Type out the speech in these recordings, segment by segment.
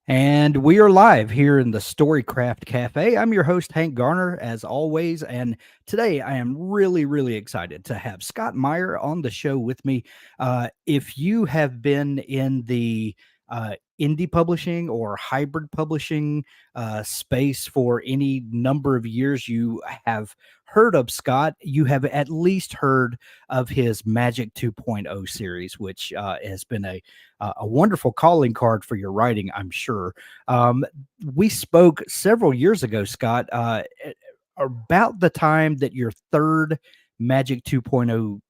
And we are live here in the Storycraft Cafe. I'm your host, Hank Garner, as always. And today I am really, really excited to have Scott Meyer on the show with me. If you have been in the indie publishing or hybrid publishing space for any number of years, you have heard of Scott. You have at least heard of his Magic 2.0 series, which has been a wonderful calling card for your writing, I'm sure. Um, we spoke several years ago, Scott, about the time that your third Magic 2.0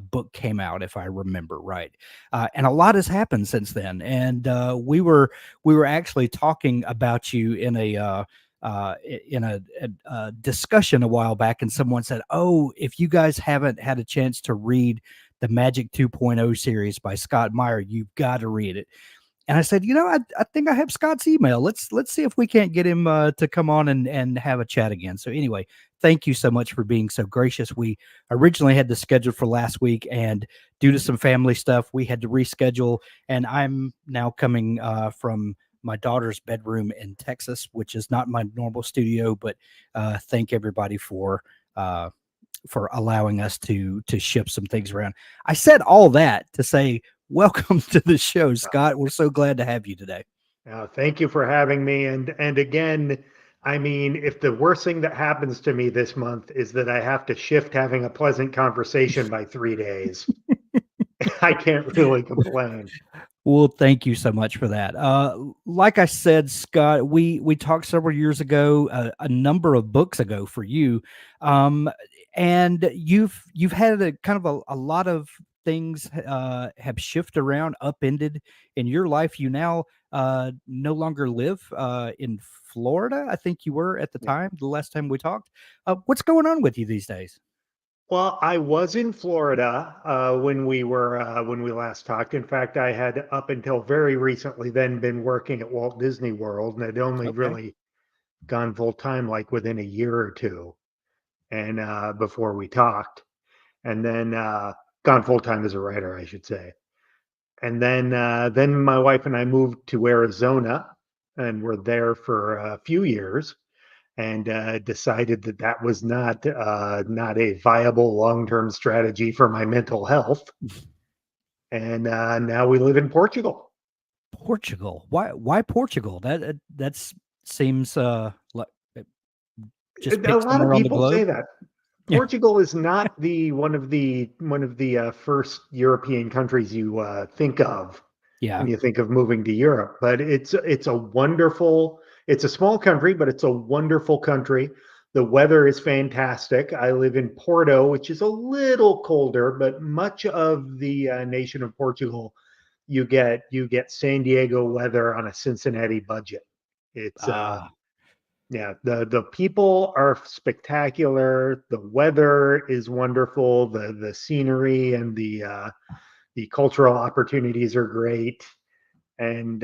book came out, if I remember right. And a lot has happened since then. And we were actually talking about you in a discussion a while back, and someone said, "Oh, if you guys haven't had a chance to read the Magic 2.0 series by Scott Meyer, you've got to read it." And I said, I think I have Scott's email. Let's see if we can't get him to come on and have a chat again. So anyway, thank you so much for being so gracious. We originally had this scheduled for last week, and due to some family stuff, we had to reschedule. And I'm now coming from my daughter's bedroom in Texas, which is not my normal studio. But thank everybody for allowing us to ship some things around. I said all that to say welcome to the show, Scott. We're so glad to have you today. Thank you for having me. And again, I mean, if the worst thing that happens to me this month is that I have to shift having a pleasant conversation by 3 days, I can't really complain. Well, thank you so much for that. Like I said, Scott, we talked several years ago, a number of books ago for you, and you've had a kind of a lot of things have shifted around, upended in your life. You now no longer live in Florida. I think you were at the time, the last time we talked. What's going on with you these days? Well, I was in Florida when we last talked. In fact, I had up until very recently then been working at Walt Disney World, and had only Okay. really gone full time like within a year or two, and before we talked, and then gone full time as a writer, I should say. And then my wife and I moved to Arizona, and were there for a few years, and decided that that was not a viable long-term strategy for my mental health. And now we live in Portugal. Portugal. Why Portugal? That seems like just A pick lot of somewhere on the people say globe. that Yeah. Portugal is not the one of the first European countries you think of Yeah. when you think of moving to Europe. But it's a wonderful. It's a small country, but it's a wonderful country. The weather is fantastic. I live in Porto, which is a little colder, but much of the nation of Portugal, you get San Diego weather on a Cincinnati budget. It's Ah, yeah, the people are spectacular. The weather is wonderful. The scenery and the cultural opportunities are great. And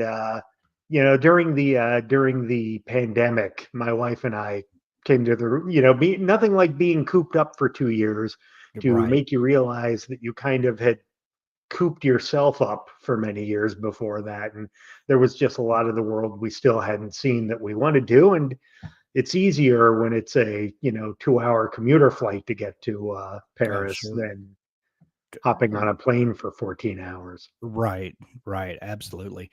during the pandemic, my wife and I came to the nothing like being cooped up for 2 years to right. make you realize that you kind of had cooped yourself up for many years before that, and there was just a lot of the world we still hadn't seen that we wanted to. And it's easier when it's a 2 hour commuter flight to get to Oh, Paris sure. than hopping on a plane for 14 hours. Right, right, absolutely.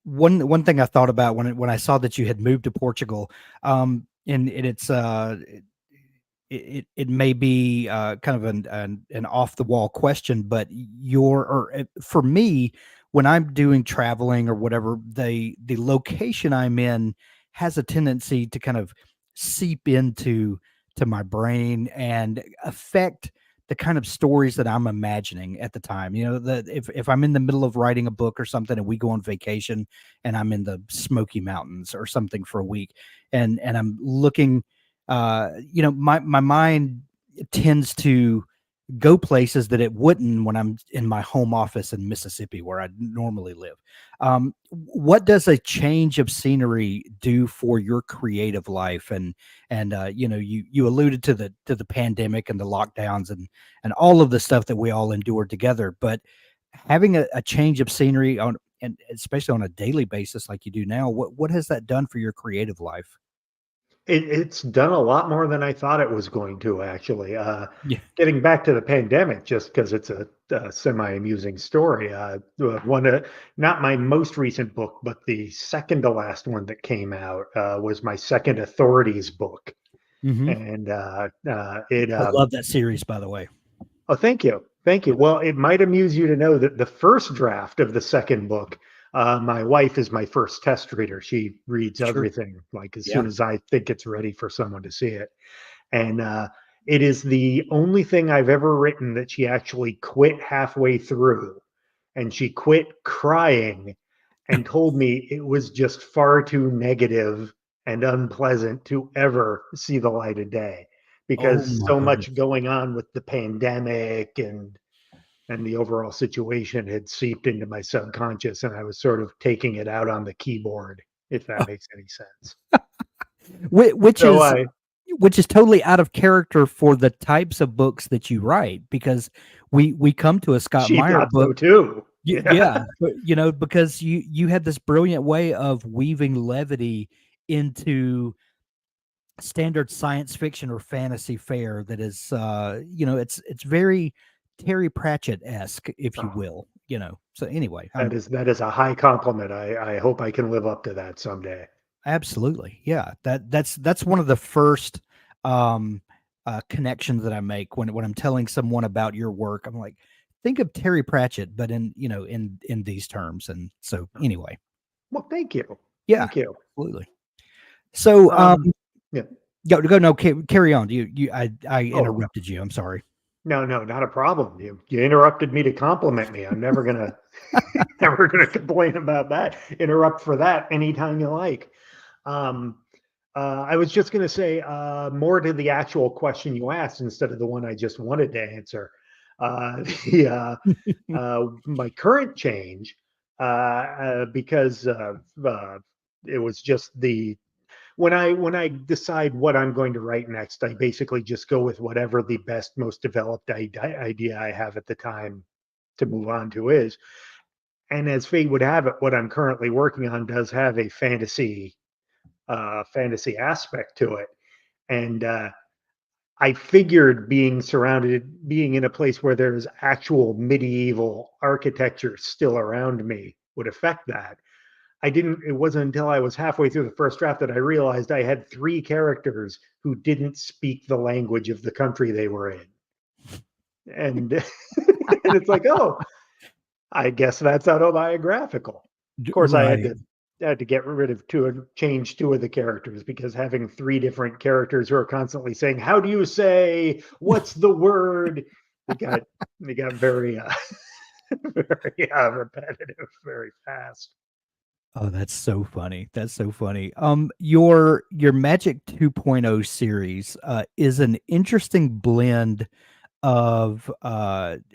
One thing I thought about when I saw that you had moved to Portugal, and it's it may be kind of an off the wall question, but for me, when I'm doing traveling or whatever, the location I'm in has a tendency to kind of seep into my brain and affect the kind of stories that I'm imagining at the time. You know, that if I'm in the middle of writing a book or something and we go on vacation and I'm in the Smoky Mountains or something for a week and I'm looking my mind tends to go places that it wouldn't when I'm in my home office in Mississippi where I normally live. What does a change of scenery do for your creative life? And you alluded to the pandemic and the lockdowns and all of the stuff that we all endured together, but having a change of scenery and especially on a daily basis like you do now, what has that done for your creative life? It's done a lot more than I thought it was going to, actually. Yeah. Getting back to the pandemic, just because it's a semi-amusing story. Not my most recent book, but the second to last one that came out was my second authorities book, Hmm. and it. I love that series, by the way. Oh, thank you, thank you. Well, it might amuse you to know that the first draft of the second book, my wife is my first test reader. She reads Sure. everything like as Yeah. soon as I think it's ready for someone to see it. And it is the only thing I've ever written that she actually quit halfway through. And she quit crying and told me it was just far too negative and unpleasant to ever see the light of day Oh because my so much goodness. going on with the pandemic and the overall situation had seeped into my subconscious, and I was sort of taking it out on the keyboard, if that makes any sense. Whi- which So is I which is totally out of character for the types of books that you write, because we come to a Scott she Meyer thought book. so too. Yeah. Yeah, but, because you had this brilliant way of weaving levity into standard science fiction or fantasy fare that is, it's very Terry Pratchett-esque, if you Oh, will, So anyway, that is a high compliment. I hope I can live up to that someday. absolutely. Yeah. That's one of the first um connections that I make when I'm telling someone about your work. I'm like, think of Terry Pratchett, but in these terms. And so anyway, Well, thank you. yeah, Thank you. absolutely. So Um, yeah. go no, carry on. I Oh, interrupted you. I'm sorry. no, no, not a problem. You interrupted me to compliment me. I'm never gonna never gonna complain about that. Interrupt for that anytime you like. Um, I was just gonna say more to the actual question you asked instead of the one I just wanted to answer. The My current change, because it was just the when I decide what I'm going to write next, I basically just go with whatever the best, most developed idea I have at the time to move on to is. And as fate would have it, what I'm currently working on does have a fantasy aspect to it, and I figured being in a place where there's actual medieval architecture still around me would affect that. It wasn't until I was halfway through the first draft that I realized I had three characters who didn't speak the language of the country they were in. And and it's like, oh, I guess that's autobiographical. Of course, I Right. had to get rid of change two of the characters because having three different characters who are constantly saying, "How do you say? What's the word?" They got they got very very repetitive very fast. Oh, that's so funny. That's so funny. Your Magic 2.0 series is an interesting blend of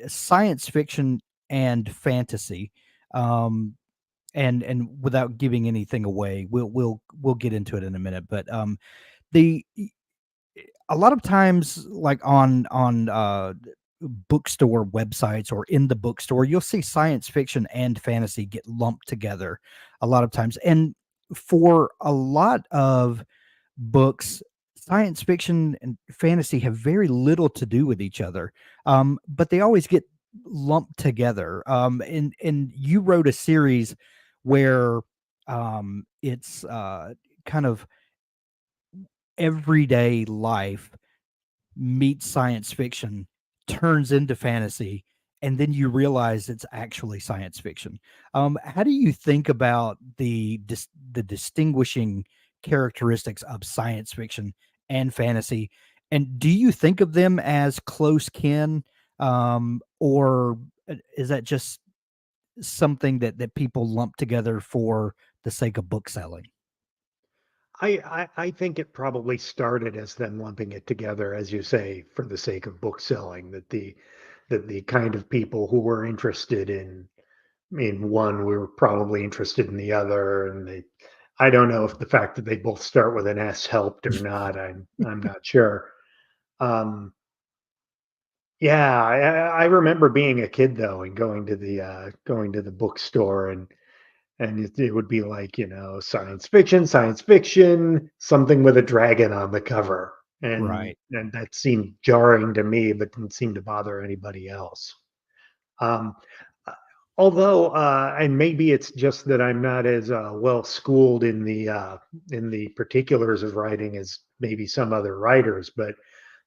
science fiction and fantasy. Um, and without giving anything away, we'll get into it in a minute. But the a lot of times, like on bookstore websites or in the bookstore, you'll see science fiction and fantasy get lumped together a lot of times. And for a lot of books, science fiction and fantasy have very little to do with each other, but they always get lumped together. And you wrote a series where it's kind of everyday life meets science fiction, turns into fantasy, and then you realize it's actually science fiction. How do you think about the distinguishing characteristics of science fiction and fantasy? And do you think of them as close kin, or is that just something that people lump together for the sake of book selling? I think it probably started as them lumping it together, as you say, for the sake of book selling. That the kind of people who were interested in one were probably interested in the other, and I don't know if the fact that they both start with an S helped or not. I'm not sure. Um, yeah, I remember being a kid though and going to the bookstore and and it would be like, science fiction, something with a dragon on the cover. Right. And that seemed jarring to me, but didn't seem to bother anybody else. Um, uh, Although, and maybe it's just that I'm not as well schooled in the particulars of writing as maybe some other writers, but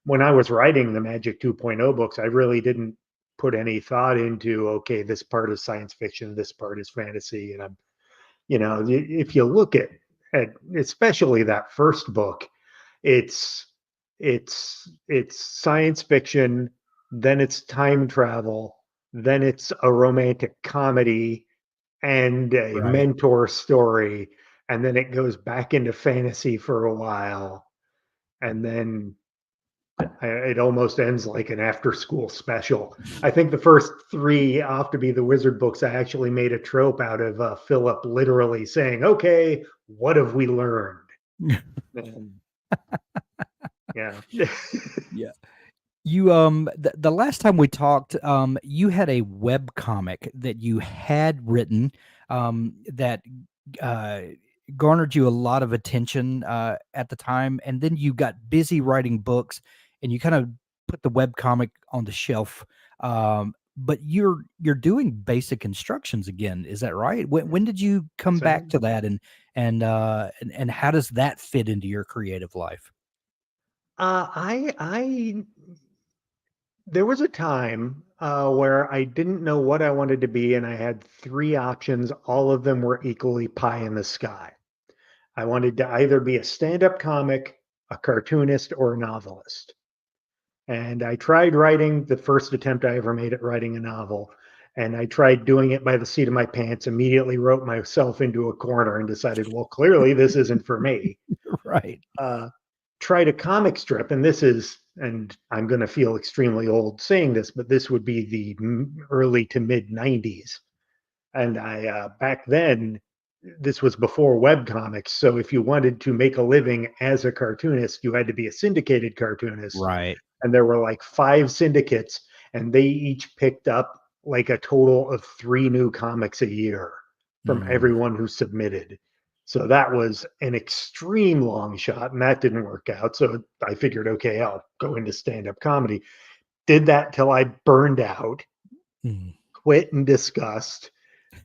when I was writing the Magic 2.0 books, I really didn't put any thought into, okay, this part is science fiction, this part is fantasy, and if you look at especially that first book, it's it's science fiction, then it's time travel, then it's a romantic comedy and a Right. mentor story, and then it goes back into fantasy for a while, and then it almost ends like an after school special. I think the first three off to be the wizard books, I actually made a trope out of Philip literally saying, okay, what have we learned? And yeah. Yeah. You the last time we talked, you had a web comic that you had written that uh garnered you a lot of attention at the time, and then you got busy writing books and you kind of put the web comic on the shelf. But you're doing basic instructions again, is that right? When did you come So back to that, and how does that fit into your creative life? I there was a time where I didn't know what I wanted to be, and I had three options. All of them were equally pie in the sky. I wanted to either be a stand-up comic, a cartoonist, or a novelist. And I tried writing the first attempt I ever made at writing a novel. And I tried doing it by the seat of my pants, immediately wrote myself into a corner and decided, well, clearly this isn't for me. Right. Uh, Tried a comic strip, and this is, and I'm going to feel extremely old saying this, but this would be the early to mid 90s. And back then, this was before web comics. So if you wanted to make a living as a cartoonist, you had to be a syndicated cartoonist, Right. and there were like five syndicates, and they each picked up like a total of three new comics a year from Mm. everyone who submitted. So that was an extreme long shot, and that didn't work out. So I figured, okay, I'll go into stand-up comedy. Did that till I burned out, Mm. quit in disgust.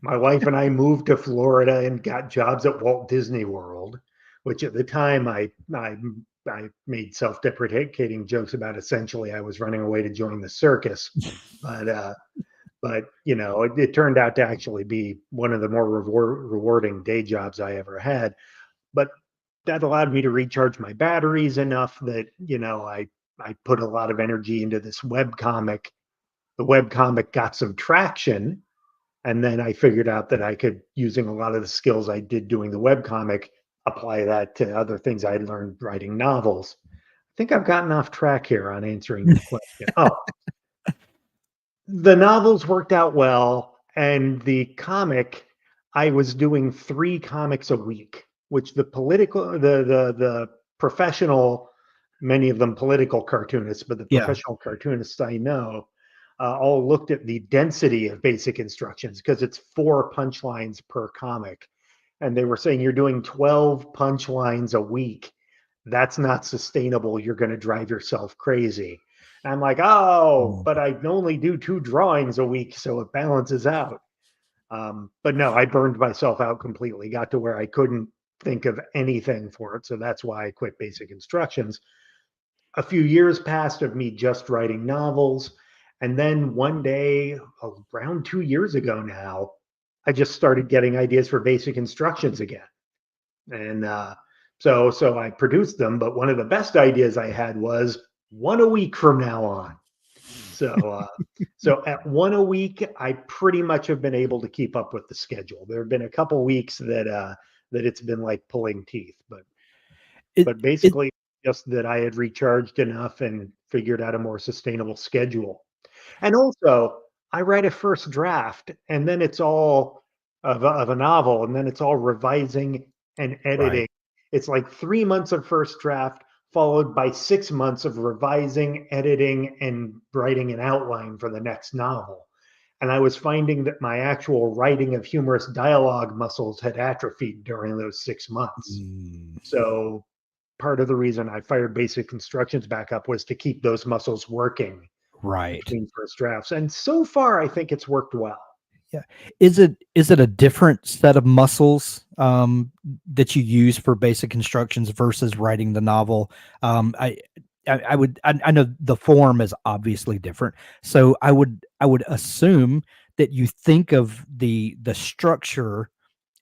My wife and I moved to Florida and got jobs at Walt Disney World, which at the time I made self-deprecating jokes about. Essentially, I was running away to join the circus, but it turned out to actually be one of the more rewarding day jobs I ever had. But that allowed me to recharge my batteries enough that I put a lot of energy into this web comic. The web comic got some traction, and then I figured out that I could, using a lot of the skills I did doing the web comic, apply that to other things I'd learned writing novels. I think I've gotten off track here on answering your question. Oh, the novels worked out well, and the comic, I was doing three comics a week, which the professional, many of them political cartoonists, but the Yeah. professional cartoonists I know all looked at the density of basic instructions because it's 4 punchlines per comic. And they were saying you're doing 12 punchlines a week. That's not sustainable. You're going to drive yourself crazy. And I'm like, oh, Mm. but I only do two drawings a week, so it balances out. But no, I burned myself out completely, got to where I couldn't think of anything for it. So that's why I quit basic instructions. A few years passed of me just writing novels. And then one day, around 2 years ago now, I just started getting ideas for basic instructions again. And so I produced them. But one of the best ideas I had was one a week from now on. So so at one a week, I pretty much have been able to keep up with the schedule. There have been a couple weeks that it's been like pulling teeth, It but it basically just that I had recharged enough and figured out a more sustainable schedule. And also, I write a first draft, and then it's all of a novel, and then it's all revising and Right. editing. It's like 3 months of first draft, followed by 6 months of revising, editing, and writing an outline for the next novel. And I was finding that my actual writing of humorous dialogue muscles had atrophied during those 6 months. Mm, So part of the reason I fired basic instructions back up was to keep those muscles working right. between first drafts. And so far, I think it's worked well. Yeah. Is it a different set of muscles that you use for basic instructions versus writing the novel? Um, I I know the form is obviously different, so I would assume that you think of the structure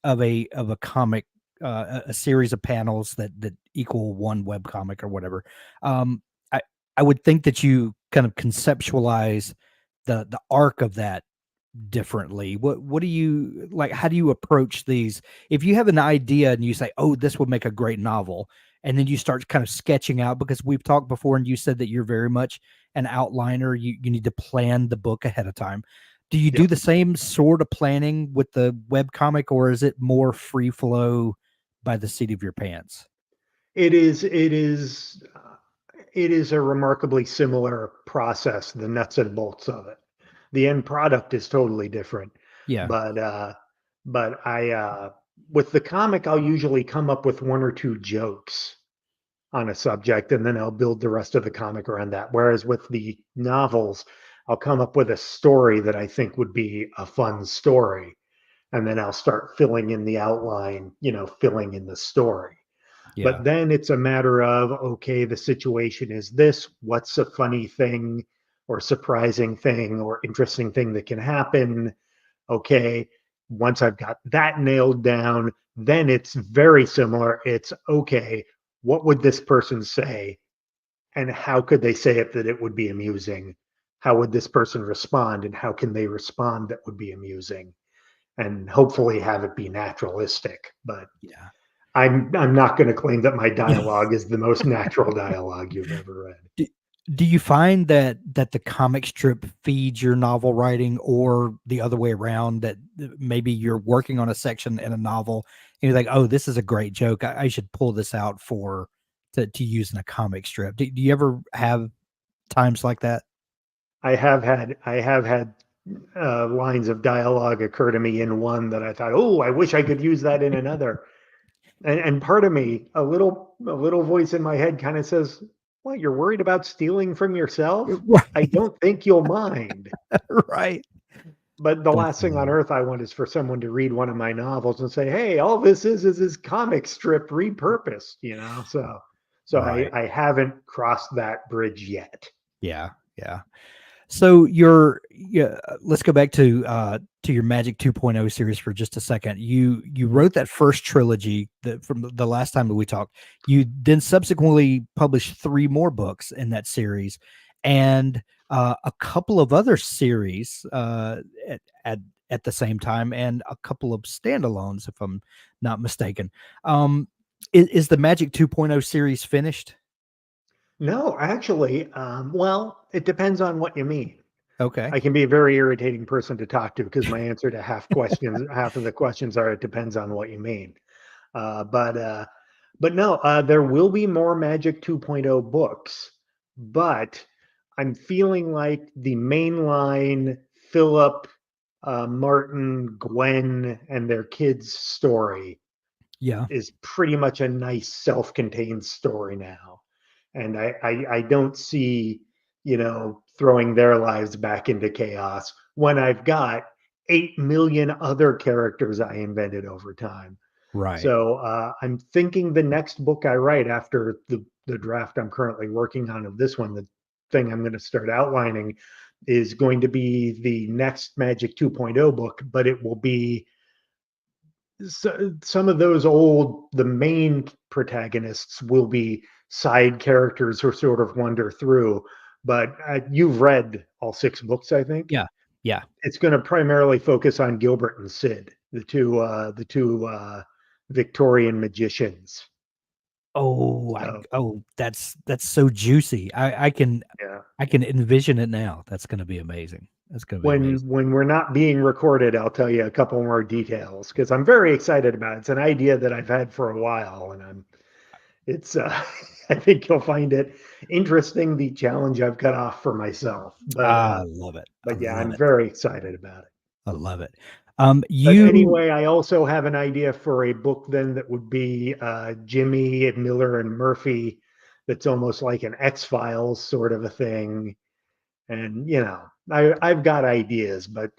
of a comic, a series of panels that equal one web comic or whatever. Um, I I would think that you kind of conceptualize the arc of that differently. What do you like? How do you approach these? If you have an idea and you say, "Oh, this would make a great novel," and then you start kind of sketching out, because we've talked before, and you said that you're very much an outliner. You need to plan the book ahead of time. Do you do Yep. the same sort of planning with the web comic, or is it more free flow by the seat of your pants? It is. It is a remarkably similar process. The nuts and bolts of it. The end product is totally different, Yeah, but I with the comic, I'll usually come up with one or two jokes on a subject, and then I'll build the rest of the comic around that. Whereas with the novels, I'll come up with a story that I think would be a fun story, and then I'll start filling in the outline, filling in the story. yeah, But then it's a matter of, okay, the situation is this. What's a funny thing or surprising thing or interesting thing that can happen? Okay, once I've got that nailed down, then it's very similar. It's okay, what would this person say? And how could they say it that it would be amusing? How would this person respond? And how can they respond that would be amusing? And hopefully have it be naturalistic. But yeah. I'm not going to claim that my dialogue is the most natural dialogue you've ever read. Do do you find that the comic strip feeds your novel writing, or the other way around, that maybe you're working on a section in a novel and you're like, "Oh, this is a great joke. I should pull this out for to use in a comic strip." Do you ever have times like that? I have had lines of dialogue occur to me in one that I thought, oh, I wish I could use that in another. And part of me, a little voice in my head kind of says, "What, you're worried about stealing from yourself? I Right, don't think you'll mind." right. But the last thing on Definitely. earth I want is for someone to read one of my novels and say, "Hey, all this is this comic strip repurposed." So I Right. I haven't crossed that bridge yet. Yeah, yeah. So your yeah, let's go back to your Magic 2.0 series for just a second. You Mhm. wrote that first trilogy that from the last time that we talked. You then subsequently published 3 more books in that series, and a couple of other series at, at at the same time, and a couple of standalones, if I'm not mistaken. Um, is the Magic 2.0 series finished? No, actually, well, it depends on what you mean. Okay. I can be a very irritating person to talk to because my answer to half of the questions are, it depends on what you mean. Uh, but uh, but no, there will be more Magic 2.0 books, but I'm feeling like the mainline Philip, Martin, Gwen, and their kids story Yeah. is pretty much a nice self-contained story now. And I don't see, throwing their lives back into chaos when I've got 8 million other characters I invented over time. Right. So I'm thinking the next book I write after the draft I'm currently working on of this one, the thing I'm going to start outlining, is going to be the next Magic 2.0 book, but it will be some of the main protagonists will be side characters who sort of wander through. But you've read all 6 books, I think. Yeah. Yeah. It's going to primarily focus on Gilbert and Sid, the two Victorian magicians. So That's so juicy. yeah, I can envision it now. That's gonna be amazing. That's gonna be amazing. when we're not being recorded, I'll tell you a couple more details because I'm very excited about it. It's an idea that I've had for a while, and It's I think you'll find it interesting, the challenge I've cut off for myself. I love it. I But yeah, love I'm it. very excited about it. I love it. But You anyway, I also have an idea for a book then that would be Jimmy, Miller, and Murphy. That's almost like an X-Files sort of a thing. And I've got ideas, but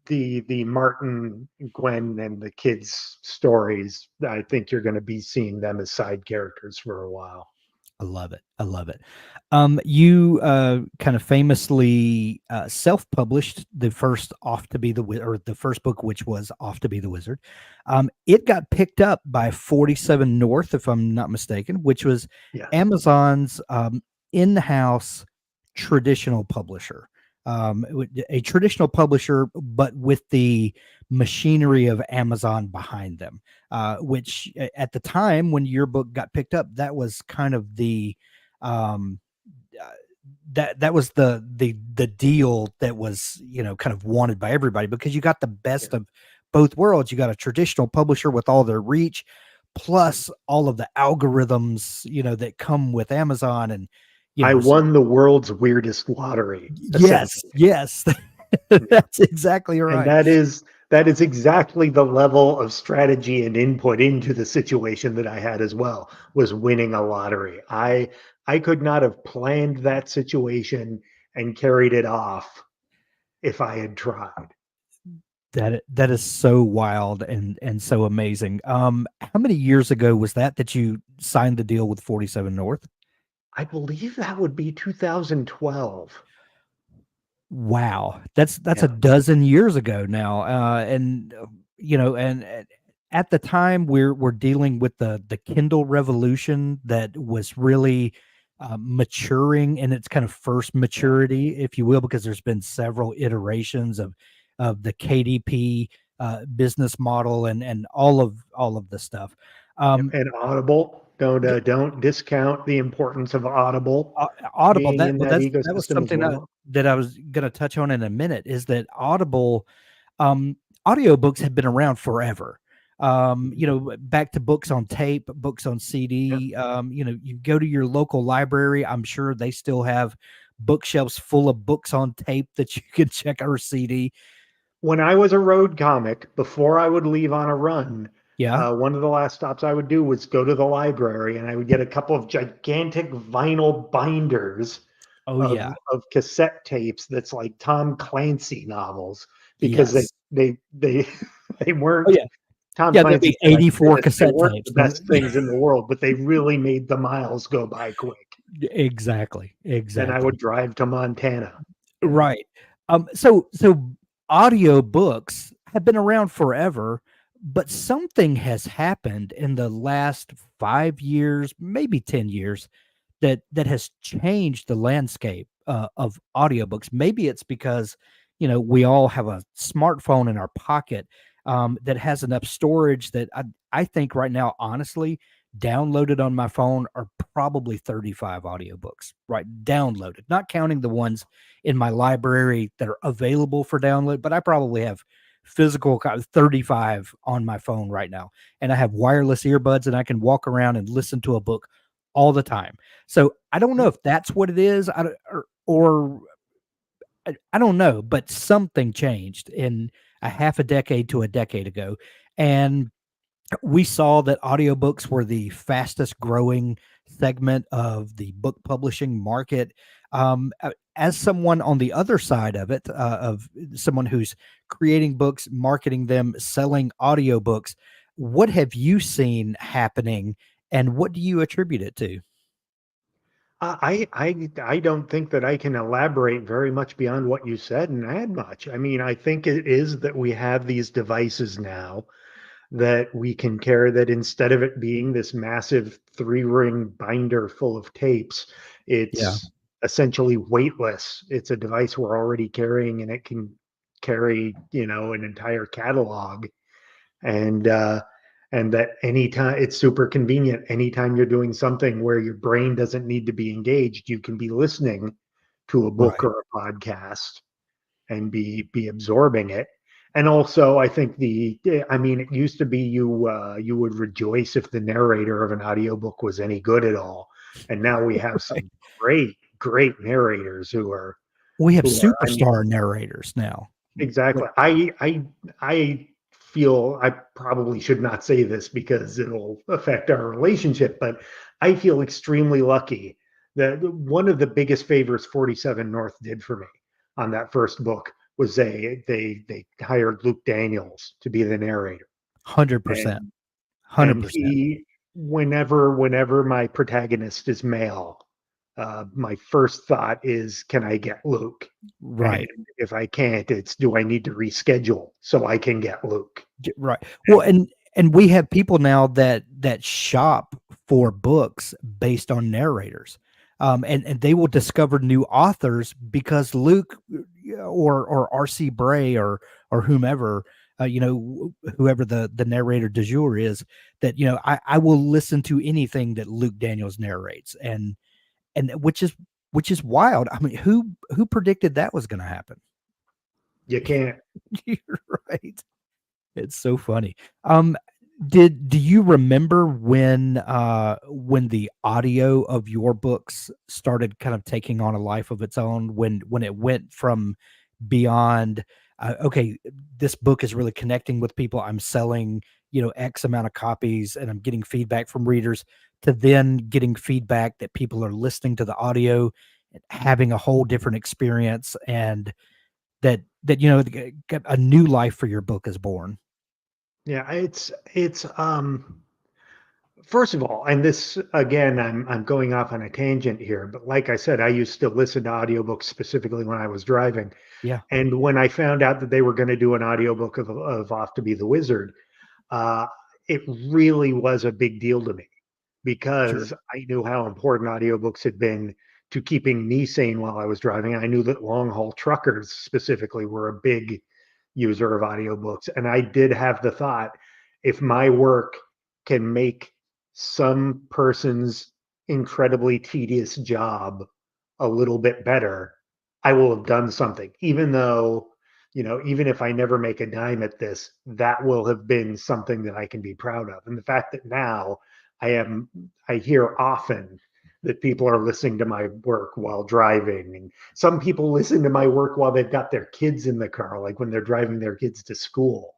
the Martin, Gwen, and the kids stories, I think you're going to be seeing them as side characters for a while. I love it. I love it. You kind of famously self-published the first Off to Be the or the first book, which was Off to Be the Wizard. It got picked up by 47 North, if I'm not mistaken, which was Yes. Amazon's in-house traditional publisher. A traditional publisher, but with the machinery of Amazon behind them. Which at the time when your book got picked up, that was kind of the um, uh, that was the deal that was kind of wanted by everybody because you got the Yeah. best of both worlds. You got a traditional publisher with all their reach, plus all of the algorithms that come with Amazon and I so won the world's weirdest lottery, yes, essentially. yes, Yeah. that's exactly And right. that is exactly the level of strategy and input into the situation that I had as well, was winning a lottery. I could not have planned that situation and carried it off if I had tried. That is so wild and so amazing. How many years ago was that you signed the deal with 47 North? I believe that would be 2012. Wow, that's a Yeah. dozen years ago now. And at the time we're dealing with the Kindle revolution that was really maturing in its kind of first Yeah. maturity, if you will, because there's been several iterations of the KDP business model and all of the stuff. Yep. Um, And Audible, don't discount the importance of Audible Audible, being in that that was ecosystem as something well. that I was gonna touch on in a minute, is that Audible, um, audiobooks have been around forever. Mhm. Back to books on tape, books on Yeah. CD, you go to your local library, I'm sure they still have bookshelves full of books on tape that you can check or CD. When I was a road comic, before I would leave on a run, Yeah. one of the last stops I would do was go to the library, and I would get a couple of gigantic vinyl binders Oh, of yeah. cassette tapes that's like Tom Clancy novels, because they Yes. they they they Oh, weren't yeah. Tom Yeah, there'd be Clancy. Let's say 84 this, they cassette weren't the tapes. best things in the world, but they really made the miles go by quick. Exactly, Then I would exactly. drive to Montana. Right. So audiobooks have been around forever, but something has happened in the last 5 years, maybe 10 years that has changed the landscape of audiobooks. Maybe it's because, we all have a smartphone in our pocket that has enough storage that I think right now, honestly, downloaded on my phone are probably 35 audiobooks, right? Downloaded, not counting the ones in my library that are available for download, but I probably have 35 on my phone right now. And I have wireless earbuds and I can walk around and listen to a book all the time. So I don't know Yeah. if that's what it is, or I don't know, but something changed in a half a decade to a decade ago, and we saw that audiobooks were the fastest growing segment of the book publishing market. As someone on the other side of it, of someone who's creating books, marketing them, selling audiobooks, what have you seen happening, and what do you attribute it to? I don't think that I can elaborate very much beyond what you said and add much. I mean, I think it is that we have these devices now that we can carry, that instead of it being this massive three-ring binder full of tapes, Yeah, it's essentially weightless. It's a device we're already carrying, and it can carry, an entire catalog. And that anytime, it's super convenient, anytime you're doing something where your brain doesn't need to be engaged, you can be listening to a book right. or a podcast and be absorbing it. And also, I think I mean, it used to be you would rejoice if the narrator of an audiobook was any good at all. And now we have Right. some great narrators We have I mean, superstar narrators now. exactly. Like I feel I probably should not say this because it'll affect our relationship, but I feel extremely lucky that one of the biggest favors 47 North did for me on that first book was they hired Luke Daniels to be the narrator. 100%. And 100%. he whenever my protagonist is male, my first thought is, can I get Luke? And Right. if I can't, it's, do I need to reschedule so I can get Luke? Right. Well, And and we have people now that shop for books based on narrators. And they will discover new authors because Luke or R.C. Bray or whomever, whoever the narrator du jour is, that I will listen to anything that Luke Daniels narrates, and which is wild. I mean, who predicted that was going to happen? you can't. You're right. It's so funny. Um, do you remember when the audio of your books started kind of taking on a life of its own, when it went from beyond okay, this book is really connecting with people, I'm selling, X amount of copies and I'm getting feedback from readers, to then getting feedback that people are listening to the audio and having a whole different experience, and a new life for your book is born. Yeah, it's first of all, and this again, I'm going off on a tangent here, but like I said, I used to listen to audiobooks specifically when I was driving. Yeah, And when I found out that they were going to do an audiobook of Off to Be the Wizard, uh, it really was a big deal to me sure. because I knew how important audiobooks had been to keeping me sane while I was driving. I knew that long haul truckers specifically were a big user of audiobooks. And I did have the thought, if my work can make some person's incredibly tedious job a little bit better, I will have done something, even though, even if I never make a dime at this, that will have been something that I can be proud of. And the fact that now I hear often that people are listening to my work while driving. And some people listen to my work while they've got their kids in the car, like when they're driving their kids to school,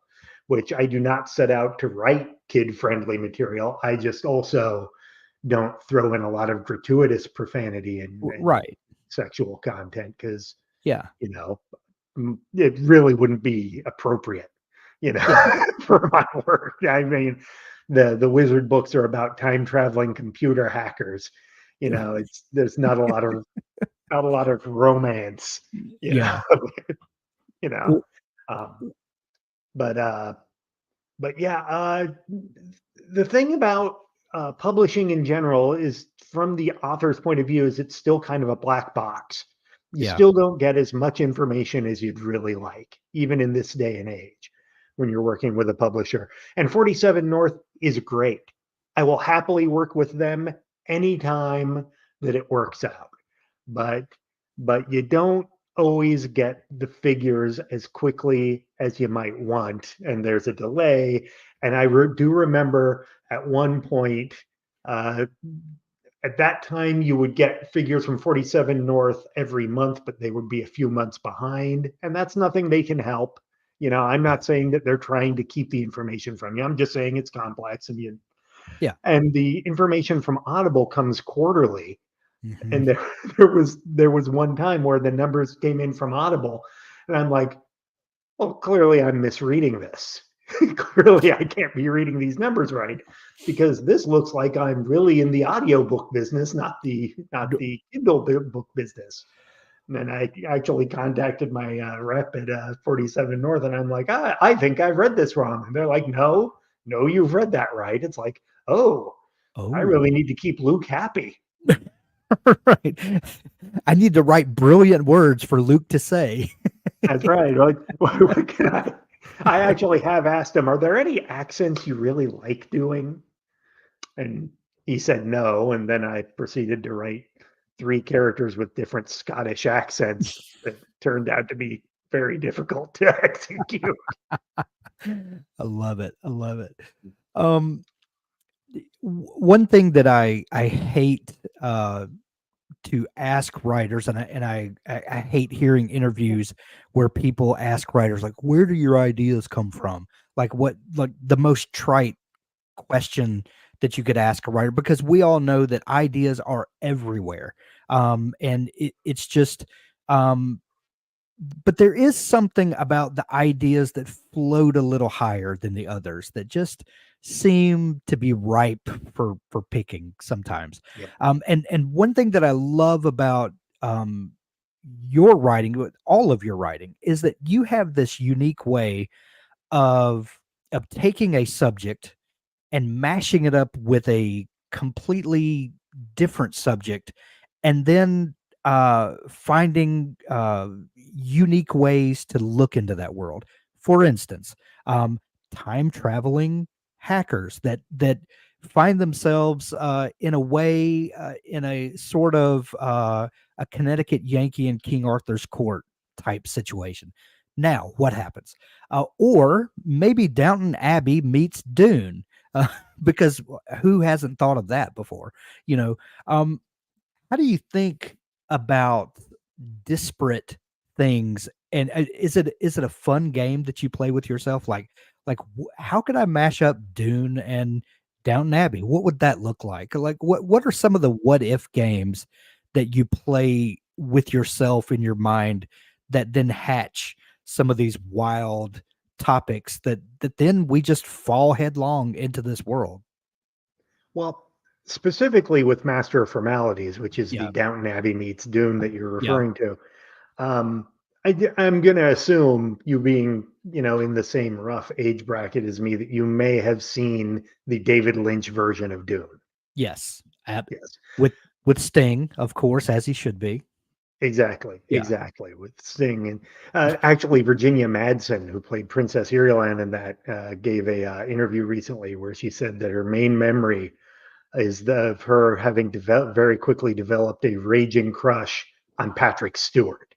which I do not set out to write kid friendly material. I just also don't throw in a lot of gratuitous profanity and Right. sexual content because, Yeah. you know, it really wouldn't be appropriate, Yeah. for my work. I mean, the wizard books are about time traveling computer hackers. It's there's not a lot of romance, you know, Yeah. you know. Well, Um, but yeah, the thing about publishing in general is, from the author's point of view, is it's still kind of a black box. You yeah. still don't get as much information as you'd really like, even in this day and age, when you're working with a publisher. And 47 North is great. I will happily work with them anytime that it works out. But you don't always get the figures as quickly as you might want, and there's a delay. And I do remember at one point, uh, at that time, you would get figures from 47 North every month, but they would be a few months behind. And that's nothing they can help. I'm not saying that they're trying to keep the information from you. I'm just saying it's complex, Yeah. and the information from Audible comes quarterly. Mhm. And there was one time where the numbers came in from Audible, and I'm like, well, clearly I'm misreading this. Clearly I can't be reading these numbers right, because this looks like I'm really in the audiobook business, not the D Kindle book business. And then I actually contacted my rep at 47 North, and I'm like, I think I've read this wrong. And they're like, no, you've read that right. It's like, oh, I Oh. really need to keep Luke happy. Right. I need to write brilliant words for Luke to say. That's right. Like, what can I actually have asked him, are there any accents you really like doing? And he said no. And then I proceeded to write three characters with different Scottish accents that turned out to be very difficult to execute. I love it. I love it. Um, one thing that I hate to ask writers, and I hate hearing interviews where people ask writers like, "Where do your ideas come from?" Like what, like the most trite question that you could ask a writer, because we all know that ideas are everywhere, and it's just um, but there is something about the ideas that float a little higher than the others that just seem to be ripe for picking sometimes. Yeah. And one thing that I love about um, your writing, all of your writing, is that you have this unique way of taking a subject and mashing it up with a completely different subject, and then finding unique ways to look into that world. For instance, um, time traveling hackers that find themselves in a way, in a sort of a Connecticut Yankee in King Arthur's court type situation. Now, what happens? Or maybe Downton Abbey meets Dune, uh, because who hasn't thought of that before? You know, um, how do you think about disparate things? And is it a fun game that you play with yourself? How could I mash up Dune and Downton Abbey? What would that look like? Like what are some of the what if games that you play with yourself in your mind that then hatch some of these wild topics that then we just fall headlong into this world? Well, specifically with Master of Formalities, which is the Yeah. Downton Abbey meets Dune that you're Yeah. referring to, um, I'm going to assume, you being, in the same rough age bracket as me, that you may have seen the David Lynch version of Dune. Yes. Yes. With Sting, of course, as he should be. Exactly, Yeah. exactly. With Sting and actually Virginia Madsen, who played Princess Irulan in that, gave a interview recently where she said that her main memory is of her having very quickly developed a raging crush on Patrick Stewart.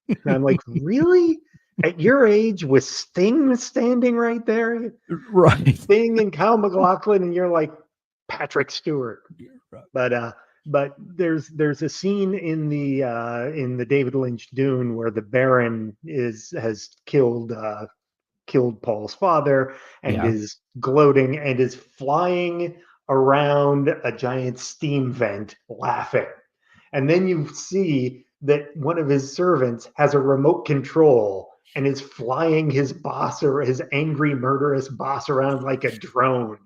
And I'm like, really? At your age, with Sting standing right there, Right. Sting and Kyle MacLachlan, and you're like, Patrick Stewart. Right. But but there's a scene in the David Lynch Dune where the Baron has killed Paul's father and Yeah. is gloating and is flying around a giant steam vent laughing. And then you see that one of his servants has a remote control and is flying his boss, or his angry, murderous boss, around like a drone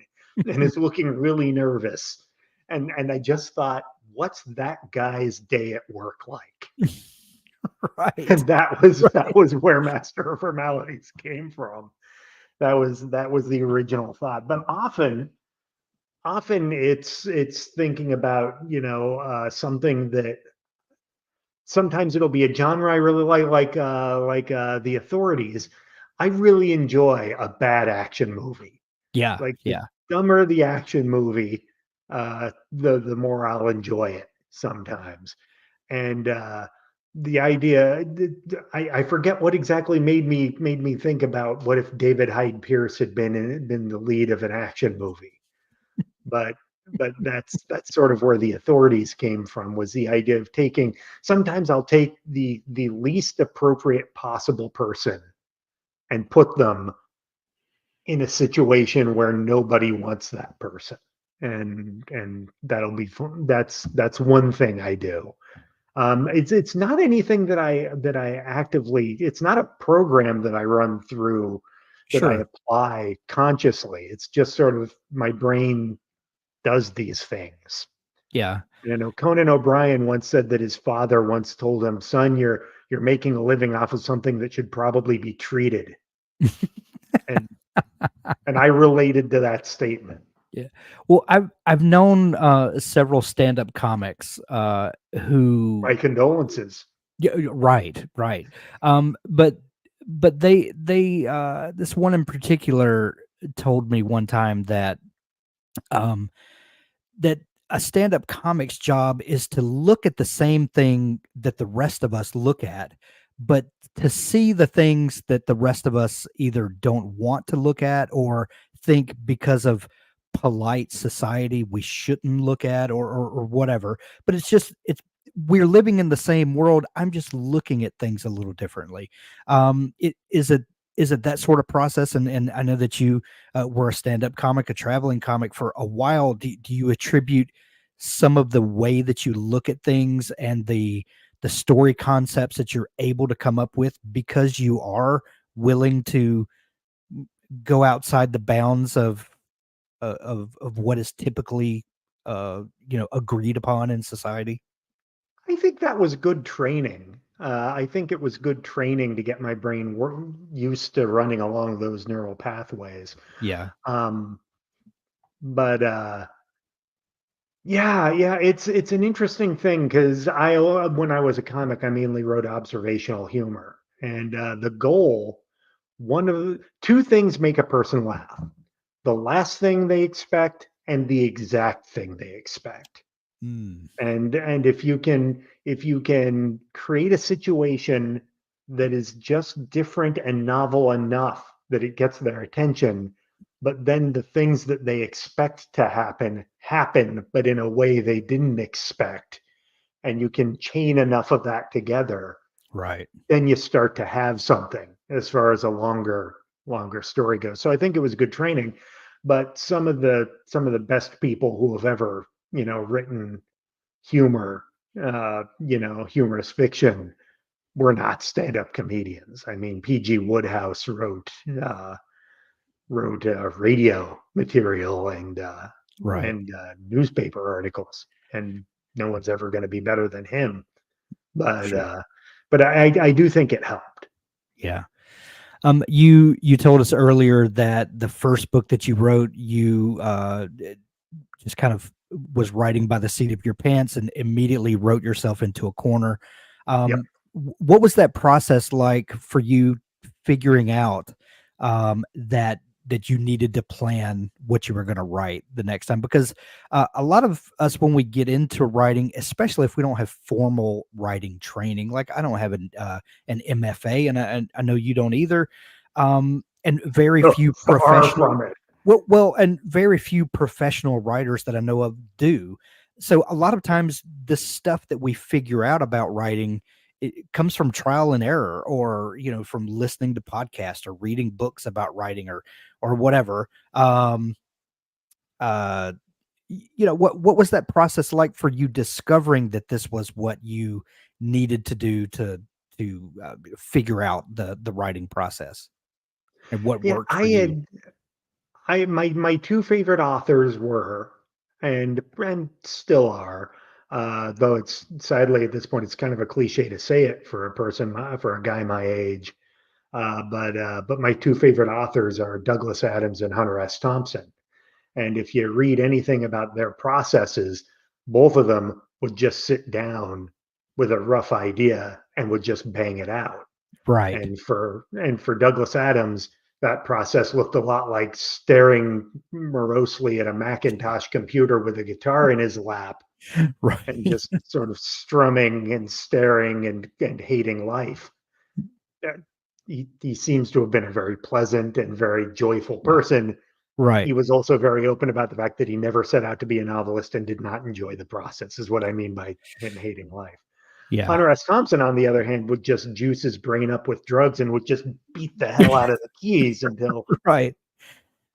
and is looking really nervous. And I just thought, what's that guy's day at work like? Right. And that Right. was where Master of Formalities came from. That was the original thought. But often it's thinking about, something that sometimes it'll be a genre I really like The Authorities. I really enjoy a bad action movie. Yeah. Like, the Yeah. dumber the action movie, the more I'll enjoy it sometimes. And the idea, I forget what exactly made me think about what if David Hyde Pierce had been the lead of an action movie. But that's sort of where The Authorities came from, was the idea of taking, sometimes I'll take the least appropriate possible person and put them in a situation where nobody wants that person. And that'll be fun. That's one thing I do. It's not anything that I actively, it's not a program that I run through, that I Sure. apply consciously. It's just sort of my brain does these things. Yeah. Conan O'Brien once said that his father once told him, "Son, you're making a living off of something that should probably be treated." And and I related to that statement. Yeah. Well, I've known several stand-up comics who. My condolences. Yeah, right, right. But they this one in particular told me one time that um that a stand-up comic's job is to look at the same thing that the rest of us look at, but to see the things that the rest of us either don't want to look at or think because of polite society we shouldn't look at, or whatever. But it's we're living in the same world. I'm just looking at things a little differently. Is it that sort of process? And I know that you were a stand-up comic, a traveling comic for a while. Do you attribute some of the way that you look at things and the story concepts that you're able to come up with because you are willing to go outside the bounds of what is typically agreed upon in society? I think that was good training. I think it was good training to get my brain used to running along those neural pathways. Yeah. Um, but Yeah, yeah, it's an interesting thing because when I was a comic, I mainly wrote observational humor, and the goal, one of two things make a person laugh: the last thing they expect and the exact thing they expect. Mm, And if you can create a situation that is just different and novel enough that it gets their attention, but then the things that they expect to happen, but in a way they didn't expect, and you can chain enough of that together, right. then you start to have something as far as a longer story goes. So I think it was good training, but some of the best people who have ever written humor, humorous fiction, were not stand-up comedians. I mean, P.G. Woodhouse wrote radio material Right. and newspaper articles, and no one's ever going to be better than him. But Sure. uh, but I do think it helped. Yeah. You told us earlier that the first book that you wrote, you just kind of was writing by the seat of your pants and immediately wrote yourself into a corner. Yep. What was that process like for you figuring out that you needed to plan what you were going to write the next time? Because a lot of us, when we get into writing, especially if we don't have formal writing training, like I don't have an MFA, and I know you don't either, and very No, few far professional from it. and very few professional writers that I know of do. So a lot of times the stuff that we figure out about writing, it comes from trial and error, or from listening to podcasts or reading books about writing, or whatever. Uh what was that process like for you discovering that this was what you needed to do to figure out the writing process and what Yeah, worked for you? my two favorite authors were, and still are, though it's sadly at this point it's kind of a cliche to say it for for a guy my age. But my two favorite authors are Douglas Adams and Hunter S. Thompson. And if you read anything about their processes, both of them would just sit down with a rough idea and would just bang it out. Right. And for Douglas Adams, that process looked a lot like staring morosely at a Macintosh computer with a guitar in his lap and Right. just sort of strumming and staring and hating life. Uh, he seems to have been a very pleasant and very joyful Yeah. person. Right. He was also very open about the fact that he never set out to be a novelist and did not enjoy the process, is what I mean by him hating life. Yeah. Hunter S. Thompson, on the other hand, would just juice his brain up with drugs and would just beat the hell out of the keys Right.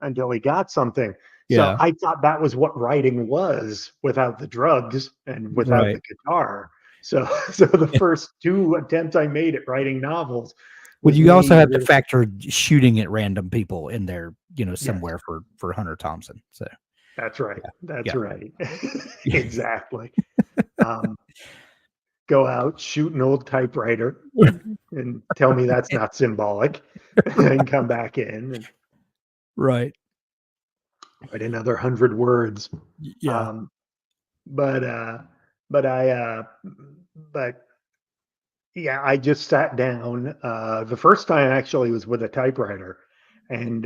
until he got something. So Yeah. I thought that was what writing was without the drugs and without Right. the guitar. So so the first two attempts I made at writing novels Well, was you also me have to really, factor shooting at random people in there, yes, somewhere for Hunter Thompson. So that's right. yeah. That's Yeah. right. Exactly. Um, Go out, shoot an old typewriter, and tell me that's Right. not symbolic, and come back in and Right. write another 100 words. Yeah. Um, but but I but yeah, I just sat down. The first time actually was with a typewriter, and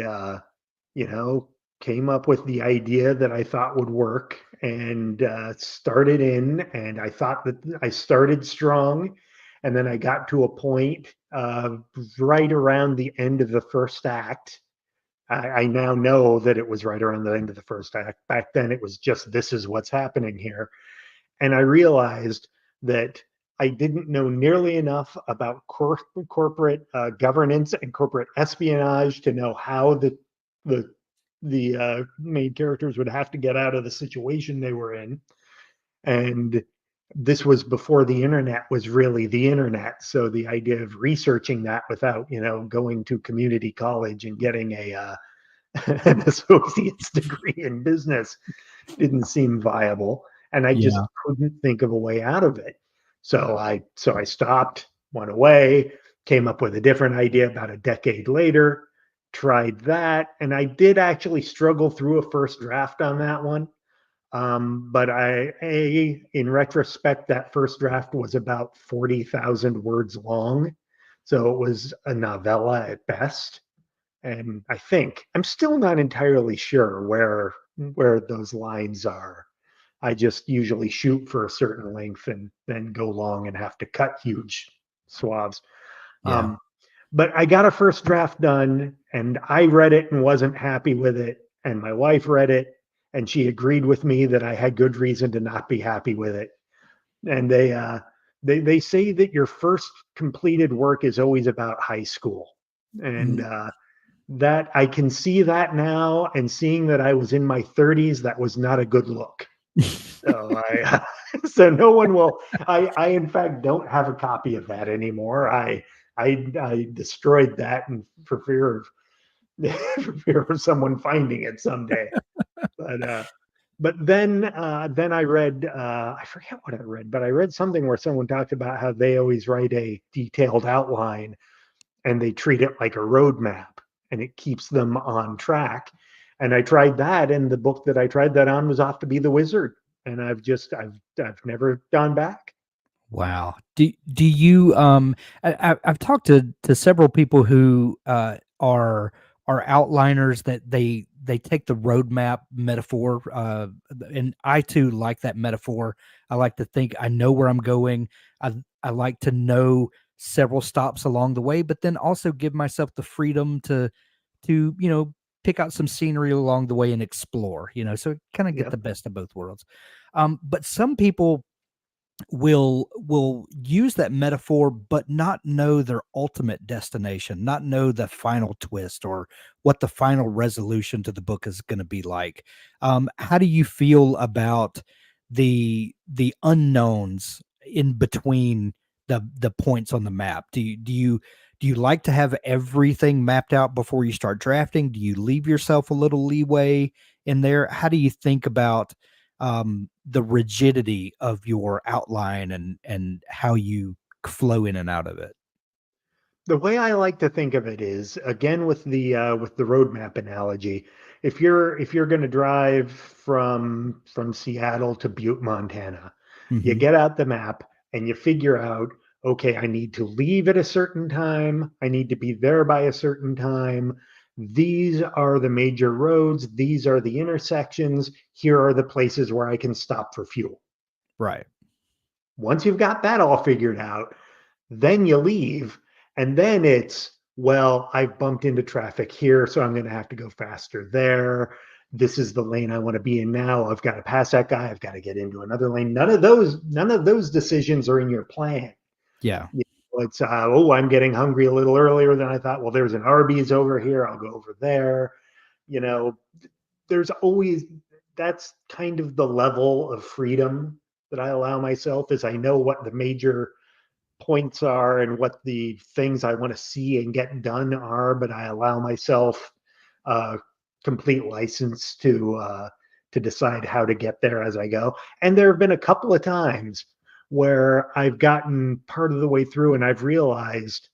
you know, came up with the idea that I thought would work, and started in. And I thought that I started strong, And then I got to a point right around the end of the first act. I now know that it was right around the end of the first act. Back then, it was just, this is what's happening here. And I realized that I didn't know nearly enough about corporate governance and corporate espionage to know how the main characters would have to get out of the situation they were in. And this was before the internet was really the internet. So the idea of researching that without, going to community college and getting an associate's degree in business didn't seem viable. And I just Yeah. couldn't think of a way out of it. So I stopped, went away, came up with a different idea about a decade later, tried that. And I did actually struggle through a first draft on that one. But in retrospect, that first draft was about 40,000 words long. So it was a novella at best. And I think I'm still not entirely sure where those lines are. I just usually shoot for a certain length and then go long and have to cut huge swaths. Yeah. Um, but I got a first draft done and I read it and wasn't happy with it. And my wife read it and she agreed with me that I had good reason to not be happy with it. And they say that your first completed work is always about high school. And Mm. that I can see that now, and seeing that I was in my 30s, that was not a good look. So so no one will. I in fact don't have a copy of that anymore. I destroyed that, and for fear of for fear of someone finding it someday. But then I read, I forget what I read, but I read something where someone talked about how they always write a detailed outline and they treat it like a roadmap and it keeps them on track. And I tried that, and the book that I tried that on was Off to Be the Wizard. And I've never gone back. Wow. Do you I've talked to several people who are outliners that they take the roadmap metaphor and I too like that metaphor. I like to think I know where I'm going. I like to know several stops along the way, but then also give myself the freedom to pick out some scenery along the way and explore, so kind of get Yep. the best of both worlds. But some people will use that metaphor but not know their ultimate destination, not know the final twist or what the final resolution to the book is going to be like. How do you feel about the unknowns in between the points on the map? Do you like to have everything mapped out before you start drafting? Do you leave yourself a little leeway in there? How do you think about the rigidity of your outline and how you flow in and out of it? The way I like to think of it is, again, with the roadmap analogy. If you're going to drive from Seattle to Butte, Montana, you Hmm. get out the map and you figure out, okay, I need to leave at a certain time. I need to be there by a certain time. These are the major roads. These are the intersections. Here are the places where I can stop for fuel. Right. Once you've got that all figured out, then you leave. And then it's, well, I've bumped into traffic here, so I'm going to have to go faster there. This is the lane I want to be in now. I've got to pass that guy. I've got to get into another lane. None of those decisions are in your plan. Yeah. It's I'm getting hungry a little earlier than I thought. Well, there's an Arby's over here. I'll go over there. You know, there's always, that's kind of the level of freedom that I allow myself, is I know what the major points are and what the things I want to see and get done are, but I allow myself uh, complete license to decide how to get there as I go. And there have been a couple of times where I've gotten part of the way through and I've realized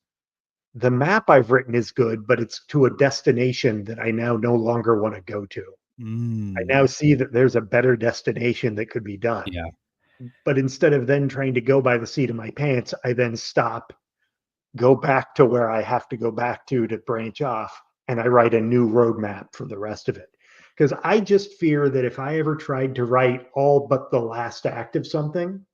the map I've written is good, but it's to a destination that I now no longer want to go to. I Mm, now see that there's a better destination that could be done. yeah. But instead of then trying to go by the seat of my pants, I then stop, go back to where I have to go back to branch off, and I write a new roadmap for the rest of it. Because I just fear that if I ever tried to write all but the last act of something,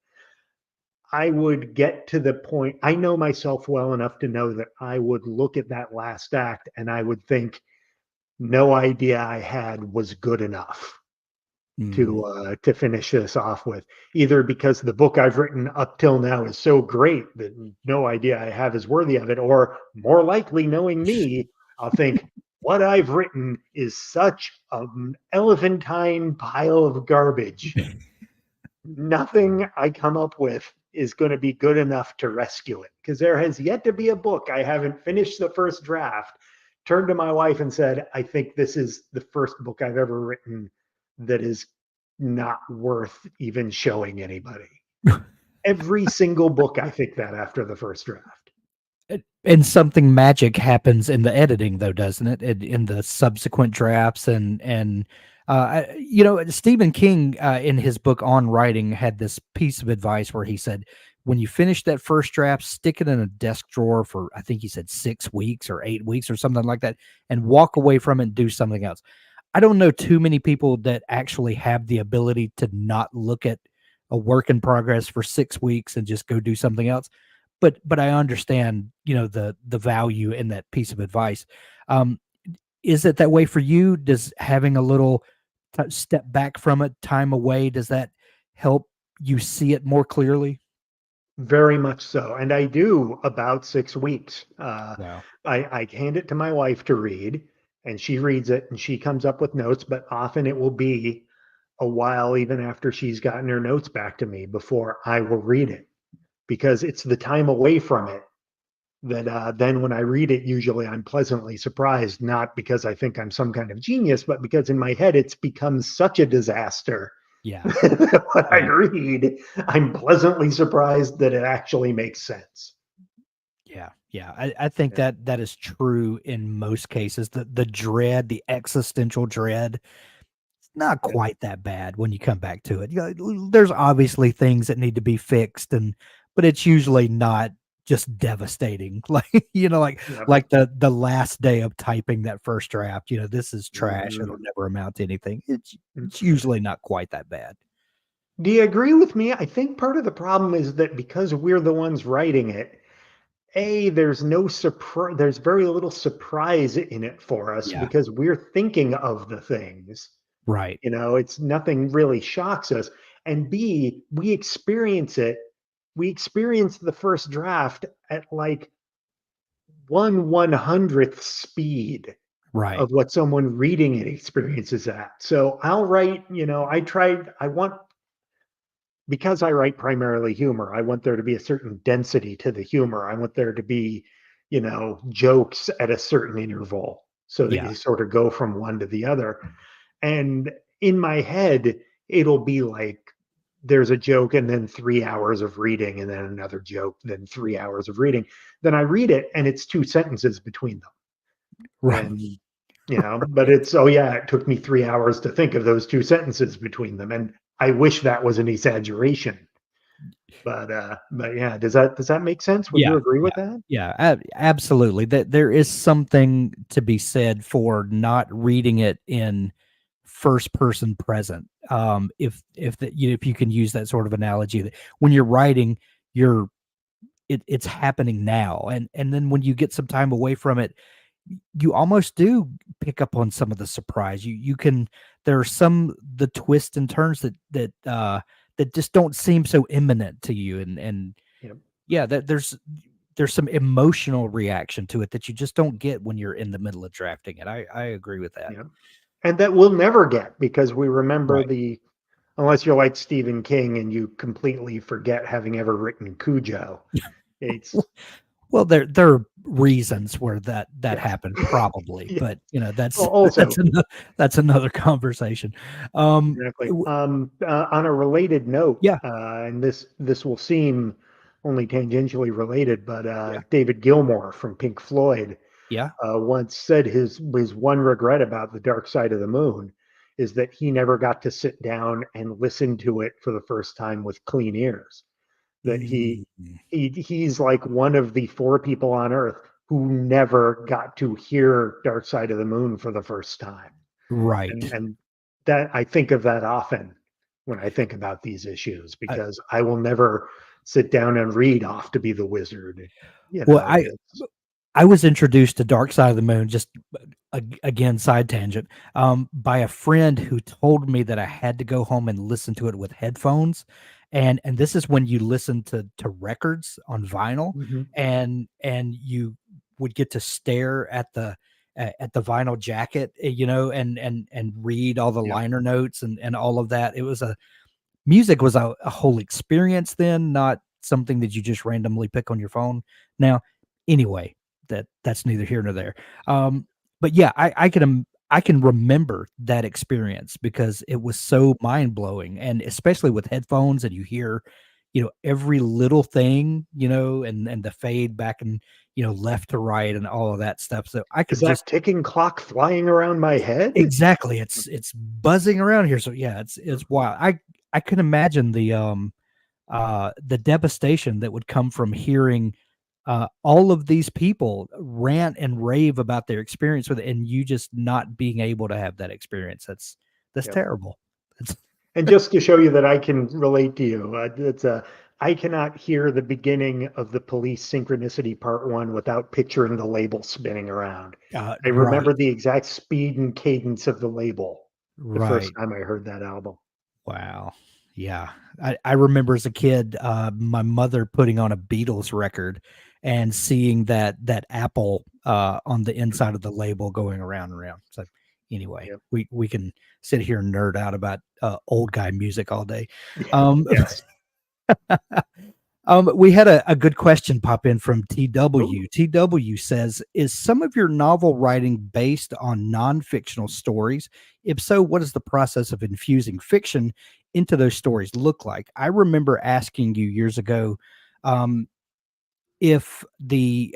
I would get to the point. I know myself well enough to know that I would look at that last act and I would think, no idea I had was good enough Mm. to finish this off with. Either because the book I've written up till now is so great that no idea I have is worthy of it, or more likely, knowing me, I'll think what I've written is such an elephantine pile of garbage. Nothing I come up with is going to be good enough to rescue it, because there has yet to be a book I haven't finished the first draft, turned to my wife and said, I think this is the first book I've ever written that is not worth even showing anybody. Every single book I think that after the first draft. And something magic happens in the editing, though, doesn't it? In the subsequent drafts, Stephen King, in his book on writing, had this piece of advice where he said, when you finish that first draft, stick it in a desk drawer for, I think he said 6 weeks or 8 weeks or something like that, and walk away from it and do something else. I don't know too many people that actually have the ability to not look at a work in progress for 6 weeks and just go do something else. But I understand, the value in that piece of advice. Um, is it that way for you? Does having a little step back from it, time away, does that help you see it more clearly? Very much so. And I do about 6 weeks. Wow. I hand it to my wife to read, and she reads it and she comes up with notes, but often it will be a while even after she's gotten her notes back to me before I will read it, because it's the time away from it that then when I read it, usually I'm pleasantly surprised, not because I think I'm some kind of genius, but because in my head it's become such a disaster. Yeah. When I Yeah. read, I'm pleasantly surprised that it actually makes sense. Yeah. Yeah. I think Yeah, that is true in most cases. The dread, the existential dread, not yeah, quite that bad when you come back to it. There's obviously things that need to be fixed, but it's usually not just devastating. Like, yeah. like the last day of typing that first draft, this is trash. It'll Mhm. never amount to anything. It's usually not quite that bad. Do you agree with me? I think part of the problem is that because we're the ones writing it, there's no surprise, there's very little surprise in it for us Yeah. because we're thinking of the things. Right. It's nothing really shocks us. And B, we experience it. We experience the first draft at like 1/100th speed Right. of what someone reading it experiences at. So I'll write, I want, because I write primarily humor, I want there to be a certain density to the humor. I want there to be, jokes at a certain interval so that Yeah. you sort of go from one to the other. And in my head, it'll be like there's a joke and then 3 hours of reading and then another joke, then 3 hours of reading. Then I read it and it's two sentences between them. Right. And, but it's, oh yeah, it took me 3 hours to think of those two sentences between them. And I wish that was an exaggeration. But yeah, does that make sense? Would you Yeah, agree yeah, with that? yeah, absolutely. That there is something to be said for not reading it in first person present. If you can use that sort of analogy, that when you're writing, you're it's happening now, and then when you get some time away from it, you almost do pick up on some of the surprise. You can there are some the twists and turns that just don't seem so imminent to you, and Yep. yeah, that there's some emotional reaction to it that you just don't get when you're in the middle of drafting it. I agree with that. Yep. And that we'll never get because we remember Right. unless you're like Stephen King and you completely forget having ever written Cujo. It's, Well, there are reasons where that yeah. happened probably, Yeah. but, Well, that's also, that's another conversation. exactly. W On a related note, Yeah, and this will seem only tangentially related, but yeah, David Gilmour from Pink Floyd yeah. once said his one regret about The Dark Side of the Moon is that he never got to sit down and listen to it for the first time with clean ears. That Mm, he's like one of the four people on Earth who never got to hear Dark Side of the Moon for the first time. And right. and that I think of that often when I think about these issues I because I will never sit down and read off to be the wizard. You Well, know, it's I was introduced to Dark Side of the Moon, just again, side tangent, by a friend who told me that I had to go home and listen to it with headphones. And this is when you listen to records on vinyl, mhm, and you would get to stare at the vinyl jacket, and read all the yeah. liner notes and all of that. It was music was a whole experience then, not something that you just randomly pick on your phone. Now, anyway, that's neither here nor there. But yeah, I can remember that experience because it was so mind blowing, and especially with headphones, and you hear, every little thing, and the fade back and left to right and all of that stuff. So I Is could just that ticking clock flying around my head? exactly, it's buzzing around here. So yeah, it's wild. I can imagine the devastation that would come from hearing all of these people rant and rave about their experience with it, and you just not being able to have that experience. That's Yep. terrible. It's And just to show you that I can relate to you, I cannot hear the beginning of the Police Synchronicity Part 1 without picturing the label spinning around. I right, remember the exact speed and cadence of the label the first right. time I heard that album. Wow. Yeah. I remember as a kid, my mother putting on a Beatles record and seeing that apple on the inside of the label going around and around. So anyway, Yep. we can sit here and nerd out about old guy music all day. Yeah. Um, Yes. we had a good question pop in from TW. Ooh. TW says, "Is some of your novel writing based on non-fictional stories? If so, what does the process of infusing fiction into those stories look like?" I remember asking you years ago, um, if the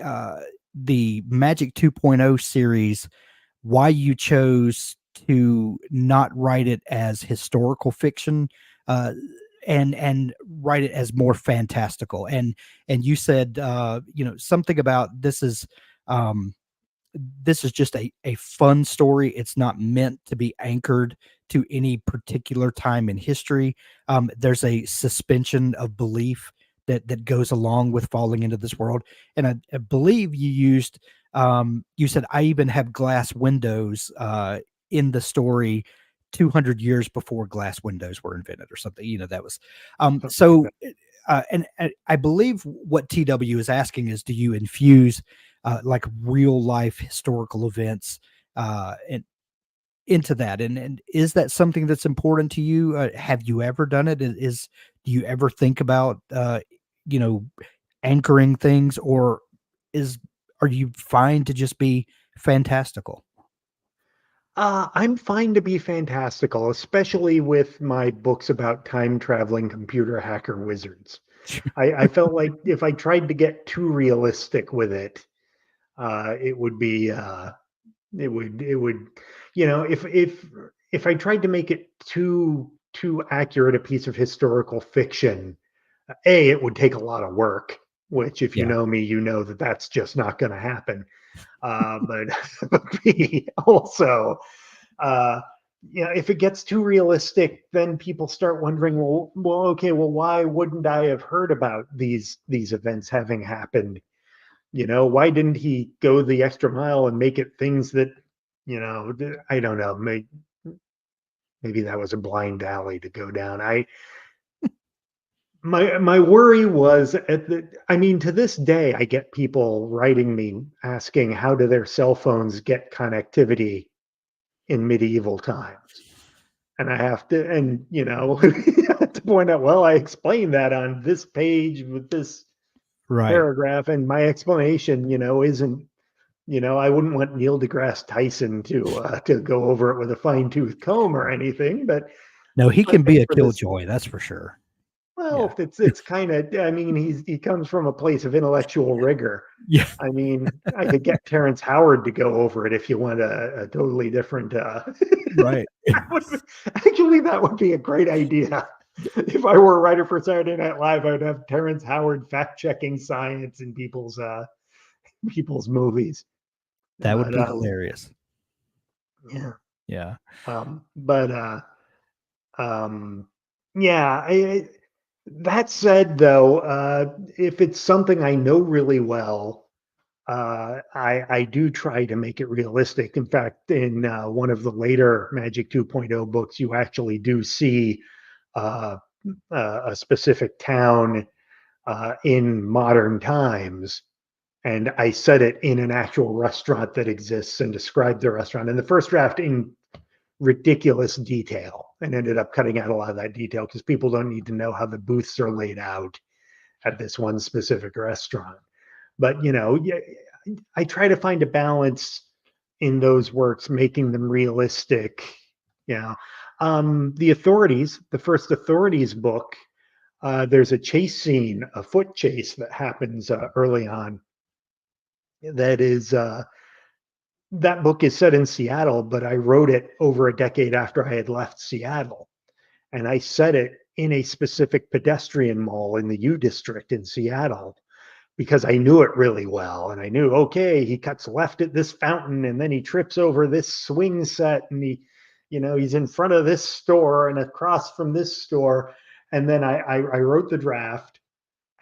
Magic 2.0 series, why you chose to not write it as historical fiction, uh, and write it as more fantastical. And you said, something about um, this is just a fun story. It's not meant to be anchored to any particular time in history. There's a suspension of belief that goes along with falling into this world. And I believe you said, I even have glass windows in the story 200 years before glass windows were invented or something. That was Something like so that. and I believe what TW is asking is, do you infuse like real life historical events and into that? And is that something that's important to you? Have you ever done it? Do you ever think about you know anchoring things, or is are you fine to just be fantastical? I'm fine to be fantastical, especially with my books about time traveling computer hacker wizards. I felt like if I tried to get too realistic with it, it would be it would if I tried to make it too accurate a piece of historical fiction, it would take a lot of work. Which, if you Yeah. know me, you know that that's just not going to happen. But but B, also, uh, if it gets too realistic, then people start wondering, okay, well, why wouldn't I have heard about these events having happened? Why didn't he go the extra mile and make it things that, I don't know, maybe that was a blind alley to go down. My worry was I mean, to this day, I get people writing me asking how do their cell phones get connectivity in medieval times. And I have to, and to point out, well, I explained that on this page with this Right. paragraph, and my explanation, isn't, I wouldn't want Neil deGrasse Tyson to go over it with a fine tooth comb or anything, No, he but can be a for this, killjoy, that's for sure. Yeah. well, it's kind of, I mean, he comes from a place of intellectual rigor. Yeah. I mean, I could get Terrence Howard to go over it if you want a totally different. Right. Actually, that would be a great idea. If I were a writer for Saturday Night Live, I'd have Terrence Howard fact checking science in people's movies. That would But be hilarious. yeah, Yeah. but um, yeah, That said, though, if it's something I know really well, I do try to make it realistic. In fact, in one of the later Magic 2.0 books, you actually do see uh, a specific town in modern times, and I set it in an actual restaurant that exists and described the restaurant in the first draft in ridiculous detail, and ended up cutting out a lot of that detail because people don't need to know how the booths are laid out at this one specific restaurant. But yeah, I try to find a balance in those works, making them realistic. You know, the Authorities, the first Authorities book, there's a chase scene, a foot chase that happens early on. That is that book is set in Seattle, but I wrote it over a decade after I had left Seattle, and I set it in a specific pedestrian mall in the U District in Seattle because I knew it really well. And I knew, okay, he cuts left at this fountain and then he trips over this swing set and he's in front of this store and across from this store. And then I wrote the draft.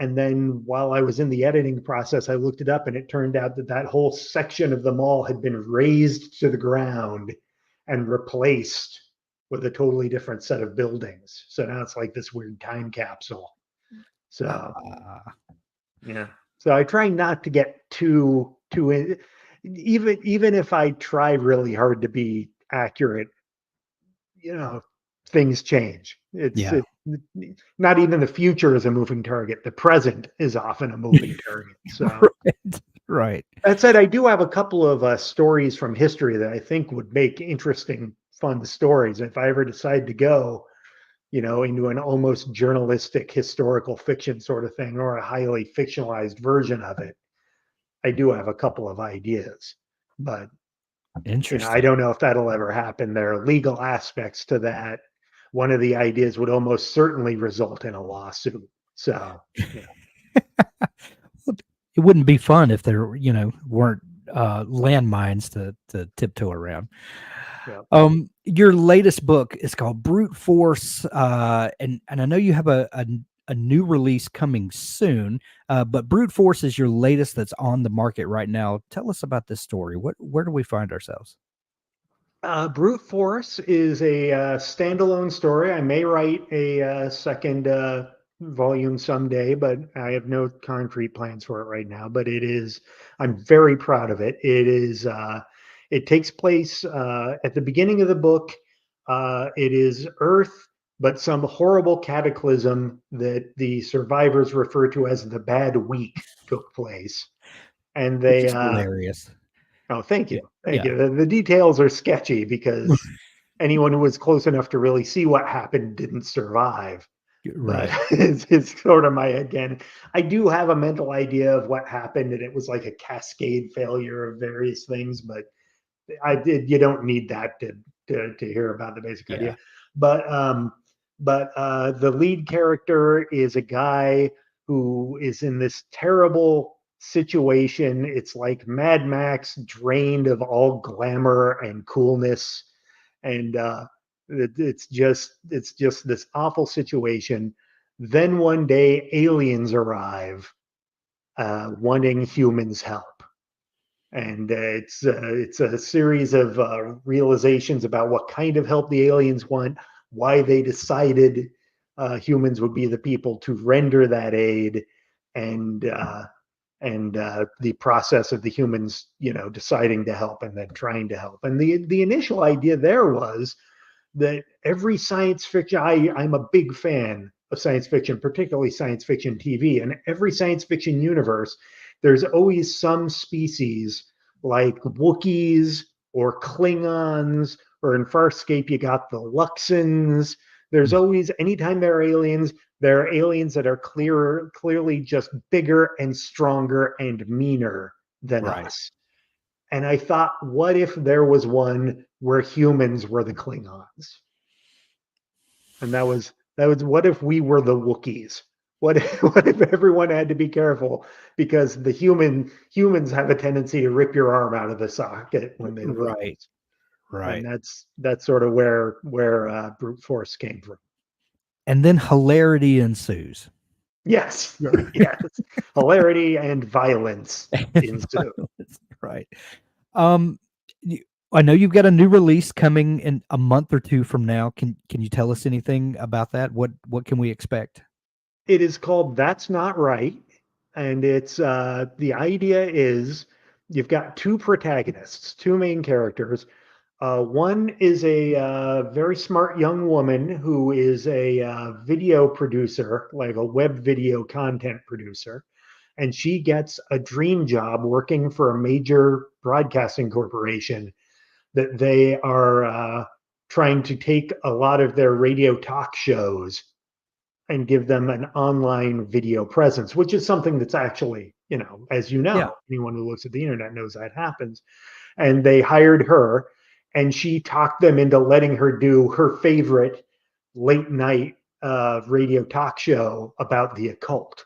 And then while I was in the editing process, I looked it up and it turned out that that whole section of the mall had been razed to the ground and replaced with a totally different set of buildings. So now it's like this weird time capsule. So Uh, yeah. So I try not to get too in, even if I try really hard to be accurate, you know, things change. yeah. Not even the future is a moving target. The present is often a moving target. So Right. Right. that said, I do have a couple of stories from history that I think would make interesting, fun stories. If I ever decide to go, into an almost journalistic historical fiction sort of thing or a highly fictionalized version of it, I do have a couple of ideas. But, I Interesting. don't know if that'll ever happen. There are legal aspects to that. One of the ideas would almost certainly result in a lawsuit. So, yeah. It wouldn't be fun if there, weren't landmines to tiptoe around. Yeah. Your latest book is called Brute Force, and I know you have a new release coming soon, but Brute Force is your latest that's on the market right now. Tell us about this story. Where do we find ourselves? Brute Force is a standalone story. I may write a second volume someday, but I have no concrete plans for it right now. But I'm very proud of it. It takes place at the beginning of the book. It is Earth, but some horrible cataclysm that the survivors refer to as the Bad Week took place. And Which they is hilarious. Oh, thank Yeah. you. Thank Yeah. you. The details are sketchy because anyone who was close enough to really see what happened didn't survive. But Right. it's sort of my again. I do have a mental idea of what happened, and it was like a cascade failure of various things. But you don't need that to hear about the basic idea. Yeah. But the lead character is a guy who is in this terrible situation. It's like Mad Max drained of all glamour and coolness, and it's just this awful situation. Then one day aliens arrive, wanting humans help, and it's a series of realizations about what kind of help the aliens want, why they decided humans would be the people to render that aid, and the process of the humans, deciding to help and then trying to help. And the initial idea there was that every science fiction, I'm a big fan of science fiction, particularly science fiction TV, and every science fiction universe, there's always some species like Wookiees or Klingons, or in Farscape, you got the Luxons. There's Mm. always, anytime there are aliens that are clearly just bigger and stronger and meaner than Right. us. And I thought, what if there was one where humans were the Klingons? And that was what if we were the Wookiees? What if, what if everyone had to be careful because the humans have a tendency to rip your arm out of the socket when they Right. lose, and Right. that's sort of where brute force came from. And then hilarity ensues. Yes, Right. yes. Hilarity and violence And ensue. violence, right. Um, y I know you've got a new release coming in a month or 2 from now. Can you tell us anything about that? What can we expect? It is called That's Not Right. And it's the idea is you've got two protagonists, two main characters. One is a very smart young woman who is a video producer, like a web video content producer. And she gets a dream job working for a major broadcasting corporation that they are trying to take a lot of their radio talk shows and give them an online video presence, which is something that's actually, as you Yeah. know, anyone who looks at the internet knows that happens. And they hired her, and she talked them into letting her do her favorite late night radio talk show about the occult.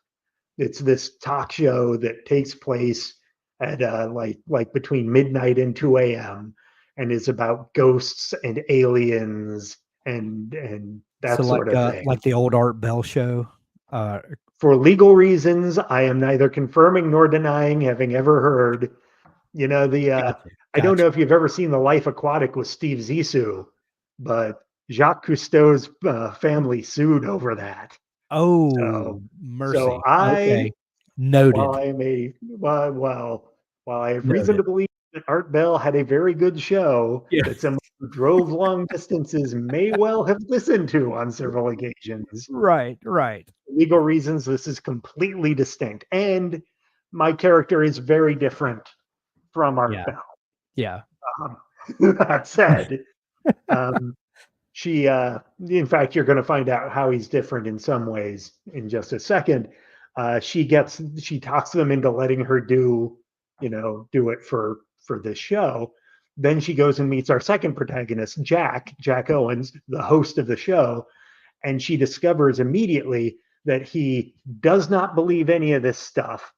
It's this talk show that takes place at like between midnight and 2 a.m. and is about ghosts and aliens and So that sort of thing. like the old Art Bell show? Uh, For legal reasons, I am neither confirming nor denying having ever heard. gotcha, I don't know gotcha. if you've ever seen The Life Aquatic with Steve Zissou, but Jacques Cousteau's family sued over that. So, Oh, so mercy. I, Okay. while Noted, I may, while I have reason noted. to believe that Art Bell had a very good show Yeah. that someone who drove long distances may well have listened to on several occasions, Right, right. legal reasons, this is completely distinct. And my character is very different from Art Yeah, Bell. yeah. Um, that said, um, in fact, you're going to find out how he's different in some ways in just a second. She talks them into letting her do it for this show. Then she goes and meets our second protagonist, Jack Owens, the host of the show, and she discovers immediately that he does not believe any of this stuff,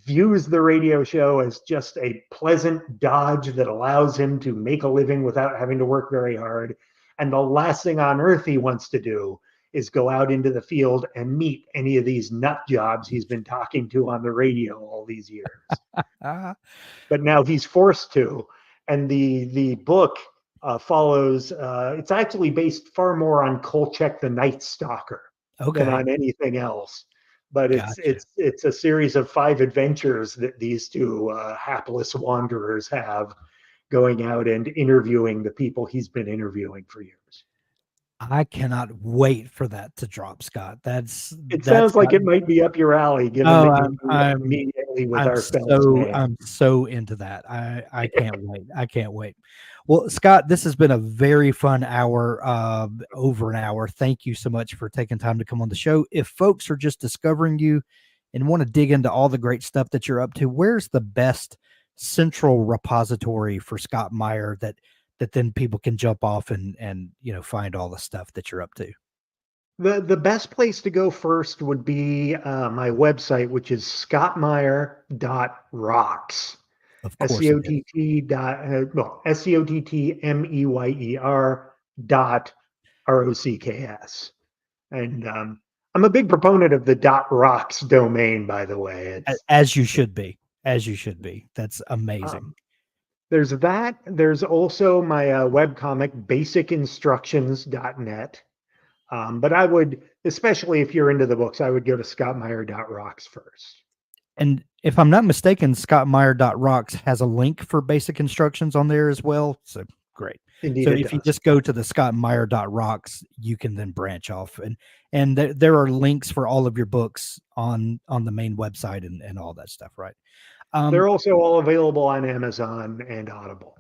views the radio show as just a pleasant dodge that allows him to make a living without having to work very hard. And the last thing on earth he wants to do is go out into the field and meet any of these nut jobs he's been talking to on the radio all these years. Ah, But now he's forced to. And the book follows. It's actually based far more on Kolchak the Night Stalker than okay, on anything else. But it's gotcha. it's it's a series of 5 adventures that these two hapless wanderers have, going out and interviewing the people he's been interviewing for years. I cannot wait for that to drop, Scott. It That's sounds like got it might be up your alley, given oh, that you grew up immediately with Art Bell's name. I'm so into that. I can't wait. I can't wait. Well, Scott, this has been a very fun hour, over an hour. Thank you so much for taking time to come on the show. If folks are just discovering you and want to dig into all the great stuff that you're up to, where's the best central repository for Scott Meyer that then people can jump off and find all the stuff that you're up to? The best place to go first would be my website, which is scottmeyer.rocks. Of course it is. S-C-O-T-T dot, well, SCOTTMEYER dot ROCKS. And I'm a big proponent of the dot rocks domain, by the way. As you should be. As you should be. That's amazing. Um, there's that. There's also my webcomic, basicinstructions.net. But I would, especially if you're into the books, I would go to scottmeyer.rocks first. And if I'm not mistaken, scottmeyer.rocks has a link for basic instructions on there as well. So great. Indeed, So it if you does. just go to the scottmeyer.rocks, you can then branch off and there are links for all of your books on the main website and all that stuff, right? They're Um, also all available on Amazon and Audible.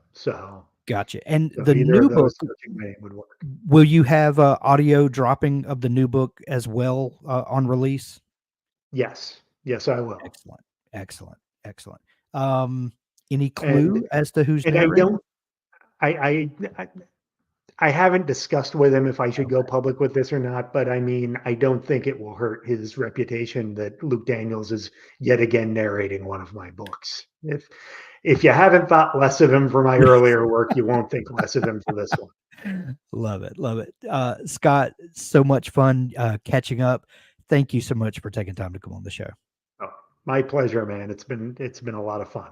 gotcha. And So the either new of those book, searching my name would work. will you have audio dropping of the new book as well on release? Yes. Yes, I will. Excellent. Excellent. Excellent. Um, any And clue as to who's and I narrating? don't I I haven't discussed with him if I should go Okay. public with this or not, but I mean, I don't think it will hurt his reputation that Luke Daniels is yet again narrating one of my books. If you haven't thought less of him for my earlier work, you won't think less of him for this one. Love it. Love it. Scott, so much fun catching up. Thank you so much for taking time to come on the show. Oh, my pleasure, man. It's been a lot of fun.